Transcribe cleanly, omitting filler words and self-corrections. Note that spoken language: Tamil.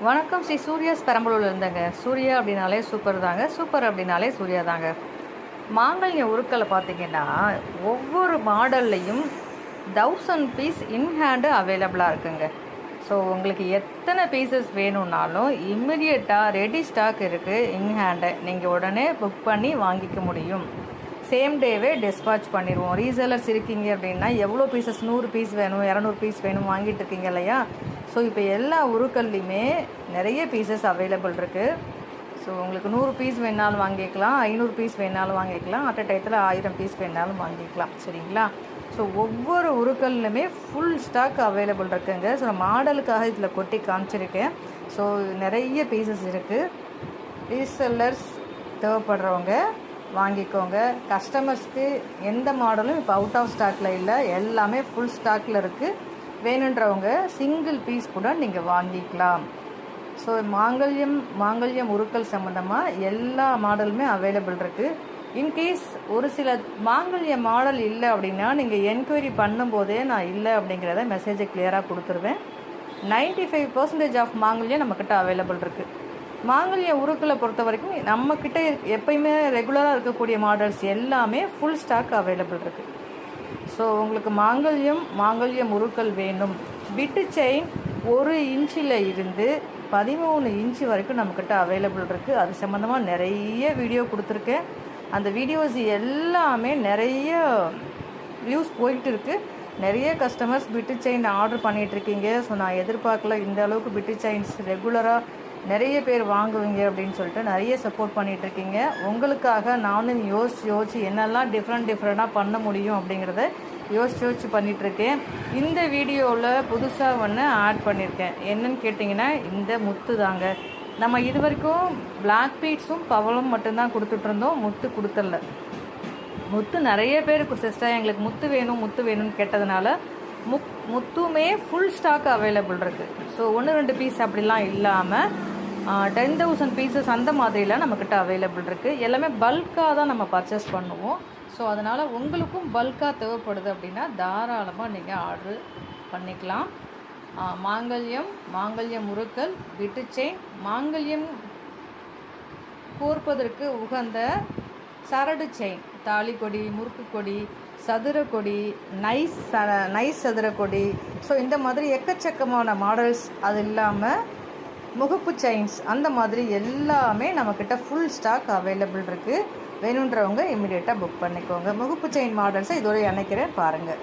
வணக்கம். ஸ்ரீ சூர்யாஸ் பெரம்பலூரில் இருந்தேங்க. சூர்யா அப்படின்னாலே சூப்பர் தாங்க. சூப்பர் அப்படின்னாலே சூர்யா தாங்க. மாங்கல்ய உருக்களை பார்த்தீங்கன்னா ஒவ்வொரு மாடல்லையும் 1000 பீஸ் இன் ஹேண்டு அவைலபிளாக இருக்குங்க. ஸோ உங்களுக்கு எத்தனை பீசஸ் வேணும்னாலும் இம்மிடியட்டாக ரெடி ஸ்டாக் இருக்குது. இன் ஹேண்டை நீங்கள் உடனே புக் பண்ணி வாங்கிக்க முடியும். சேம் டேவே டிஸ்பாச் பண்ணிடுவோம். ரீசேலர்ஸ் இருக்கீங்க அப்படின்னா எவ்வளோ பீசஸ் 100 பீஸ் வேணும், 200 பீஸ் வேணும் வாங்கிட்டு இருக்கீங்க இல்லையா? ஸோ இப்போ எல்லா உருக்கள்லையுமே நிறைய பீசஸ் அவைலபிள் இருக்குது. ஸோ உங்களுக்கு 100 பீஸ் வேணாலும் வாங்கிக்கலாம், 500 பீஸ் வேணாலும் வாங்கிக்கலாம், அட் டயத்தில் 1000 பீஸ் வேணாலும் வாங்கிக்கலாம். சரிங்களா? ஸோ ஒவ்வொரு உருக்கள்லையுமே ஃபுல் ஸ்டாக் அவைலபிள் இருக்குங்க. ஸோ நான் மாடலுக்காக இதில் கொட்டி காமிச்சிருக்கேன். ஸோ நிறைய பீசஸ் இருக்குது. ரீசெல்லர்ஸ் தேவைப்படுறவங்க வாங்கிக்கோங்க. கஸ்டமர்ஸ்க்கு எந்த மாடலும் இப்போ அவுட் ஆஃப் ஸ்டாக்கில் இல்லை, எல்லாமே ஃபுல் ஸ்டாக்கில் இருக்குது. வேணுன்றவங்க சிங்கிள் பீஸ் கூட நீங்கள் வாங்கிக்கலாம். ஸோ மாங்கல்யம் உருக்கள் சம்மந்தமாக எல்லா மாடலுமே அவைலபிள் இருக்குது. இன்கேஸ் ஒரு சில மாங்கல்ய மாடல் இல்லை அப்படின்னா நீங்கள் என்கொயரி பண்ணும்போதே நான் இல்லை அப்படிங்கிறத மெசேஜை கிளியராக கொடுத்துருவேன். 95% ஆஃப் மாங்கல்யம் நம்மக்கிட்ட அவைலபிள் இருக்குது. மாங்கல்ய உருக்களை பொறுத்த வரைக்கும் நம்மக்கிட்ட எப்பயுமே ரெகுலராக இருக்கக்கூடிய மாடல்ஸ் எல்லாமே ஃபுல் ஸ்டாக் அவைலபிள் இருக்குது. ஸோ உங்களுக்கு மாங்கல்யம் உருக்கள் வேணும். பிட்டு செயின் 1 இன்ச்சில் இருந்து 13 இன்ச்சு வரைக்கும் நம்மக்கிட்ட அவைலபிள் இருக்குது. அது சம்மந்தமாக நிறைய வீடியோ கொடுத்துருக்கேன். அந்த வீடியோஸ் எல்லாமே நிறைய வியூஸ் போயிட்டு இருக்குது. நிறைய கஸ்டமர்ஸ் பிட்டு செயின் ஆர்டர் பண்ணிகிட்ருக்கீங்க. ஸோ நான் எதிர்பார்க்கல இந்த அளவுக்கு பிட்டு செயின்ஸ் ரெகுலராக நிறைய பேர் வாங்குவீங்க அப்படின்னு சொல்லிட்டு நிறைய சப்போர்ட் பண்ணிகிட்ருக்கீங்க. உங்களுக்காக நானும் யோசிச்சு என்னெல்லாம் டிஃப்ரெண்ட்டாக பண்ண முடியும் அப்படிங்கிறத யோசிச்சு பண்ணிகிட்ருக்கேன். இந்த வீடியோவில் புதுசாக ஒன்று ஆட் பண்ணியிருக்கேன். என்னன்னு கேட்டிங்கன்னா இந்த முத்து தாங்க. நம்ம இது வரைக்கும் பிளாக் பீட்ஸும் பவளும் மட்டும்தான் கொடுத்துட்ருந்தோம், முத்து கொடுத்துடல. முத்து நிறைய பேருக்கு சிஸ்டர் எங்களுக்கு முத்து வேணும்னு கேட்டதுனால முத்துமே ஃபுல் ஸ்டாக் அவைலபிள் இருக்குது. ஸோ 1-2 பீஸ் அப்படிலாம் இல்லாமல் 10,000 பீசஸ் அந்த மாதிரிலாம் நம்மக்கிட்ட அவைலபிள் இருக்குது. எல்லாமே பல்காக தான் நம்ம பர்ச்சேஸ் பண்ணுவோம். ஸோ அதனால் உங்களுக்கும் பல்காக தேவைப்படுது அப்படின்னா தாராளமாக நீங்கள் ஆர்டர் பண்ணிக்கலாம். மாங்கல்யம் உருக்கள், பிட்டு செயின், மாங்கல்யம் கோர்ப்பதற்கு உகந்த சரடு செயின், தாலி கொடி, முறுக்கு கொடி, சதுர கொடி, நைஸ் சதுர கொடி, ஸோ இந்த மாதிரி எக்கச்சக்கமான மாடல்ஸ், அது இல்லாமல் முகப்பு செயின்ஸ், அந்த மாதிரி எல்லாமே நம்மக்கிட்ட ஃபுல் ஸ்டாக் அவைலபிள் இருக்குது. வேணுன்றவங்க இம்மிடியேட்டாக புக் பண்ணிக்கோங்க. முகப்பு செயின் மாடல்ஸை இதோட இணைக்கிறேன் பாருங்கள்.